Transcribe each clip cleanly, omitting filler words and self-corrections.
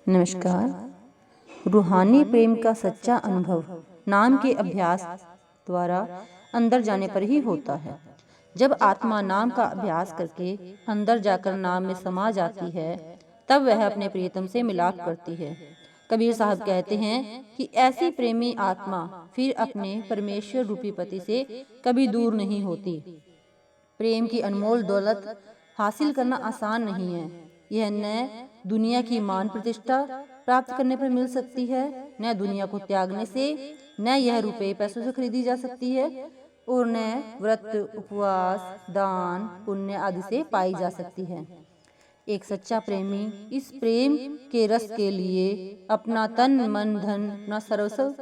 नमस्कार। रूहानी प्रेम का सच्चा अनुभव नाम के अभ्यास द्वारा अंदर जाने पर ही होता है। जब आत्मा नाम का अभ्यास करके अंदर जाकर नाम में समा जाती है, तब वह अपने प्रियतम से मिलाप करती है। कबीर साहब कहते हैं कि ऐसी प्रेमी आत्मा फिर अपने परमेश्वर रूपी पति से कभी दूर नहीं होती। प्रेम की अनमोल दौलत हासिल करना आसान नहीं है। यह न दुनिया की मान प्रतिष्ठा प्राप्त करने पर मिल सकती है, न दुनिया को त्यागने से, न यह रुपए पैसों से खरीदी जा सकती है, और न व्रत, उपवास, दान, पुण्य आदि से पाई जा सकती है। एक सच्चा प्रेमी इस प्रेम के रस के लिए अपना तन, मन, धन, अपना सर्वस्व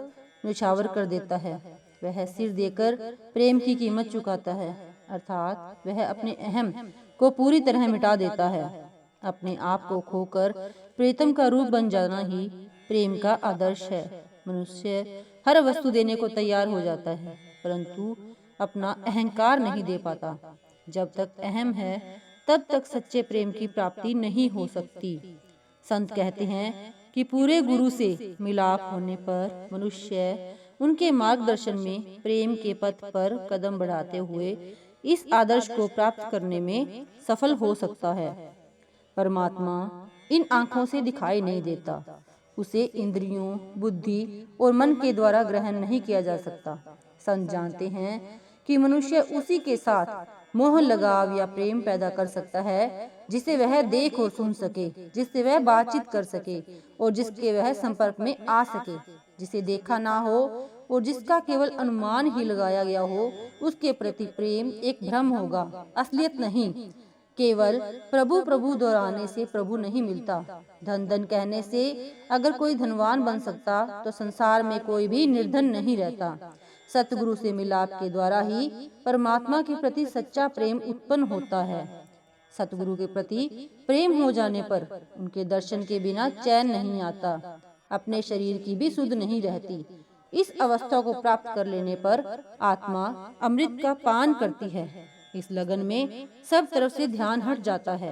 न्यौछावर कर देता है। वह सिर देकर प्रेम की कीमत चुकाता है, अर्थात वह अपने अहम को पूरी तरह मिटा देता है। अपने आप को खोकर प्रीतम का रूप बन जाना ही प्रेम का आदर्श है। मनुष्य हर वस्तु देने को तैयार हो जाता है, परंतु अपना अहंकार नहीं दे पाता। जब तक अहम है, तब तक सच्चे प्रेम की प्राप्ति नहीं हो सकती। संत कहते हैं कि पूरे गुरु से मिलाप होने पर मनुष्य उनके मार्गदर्शन में प्रेम के पथ पर कदम बढ़ाते हुए इस आदर्श को प्राप्त करने में सफल हो सकता है। परमात्मा इन आँखों से दिखाई नहीं देता, उसे इंद्रियों, बुद्धि और मन के द्वारा ग्रहण नहीं किया जा सकता। संत जानते हैं कि मनुष्य उसी के साथ मोह, लगाव या प्रेम पैदा कर सकता है जिसे वह देख और सुन सके, जिससे वह बातचीत कर सके और जिसके वह संपर्क में आ सके। जिसे देखा ना हो और जिसका केवल अनुमान ही लगाया गया हो, उसके प्रति प्रेम एक भ्रम होगा, असलियत नहीं। केवल प्रभु प्रभु दोहराने से प्रभु नहीं मिलता। धन धन कहने से अगर कोई धनवान बन सकता, तो संसार में कोई भी निर्धन नहीं रहता। सतगुरु से मिलाप के द्वारा ही परमात्मा के प्रति सच्चा प्रेम उत्पन्न होता है। सतगुरु के प्रति प्रेम हो जाने पर उनके दर्शन के बिना चैन नहीं आता, अपने शरीर की भी सुध नहीं रहती। इस अवस्था को प्राप्त कर लेने पर आत्मा अमृत का पान करती है। इस लगन में सब तरफ से ध्यान हट जाता है।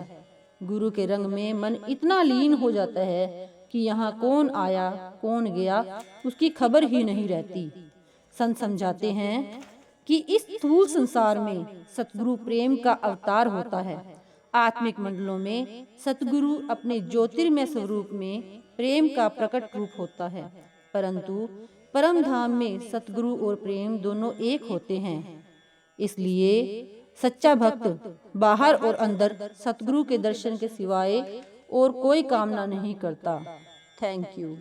गुरु के रंग में मन इतना लीन हो जाता है कि यहाँ कौन आया कौन गया उसकी खबर ही नहीं रहती। संत समझाते हैं कि इस स्थूल संसार में सतगुरु प्रेम का अवतार होता है। आत्मिक मंडलों में सतगुरु अपने ज्योतिर्मय स्वरूप में प्रेम का प्रकट रूप होता है, परंतु परम धाम में सतगुरु और प्रेम दोनों एक होते हैं। इसलिए सच्चा भक्त बाहर और अंदर सतगुरु के दर्शन के सिवाय और कोई कामना नहीं करता। Thank you.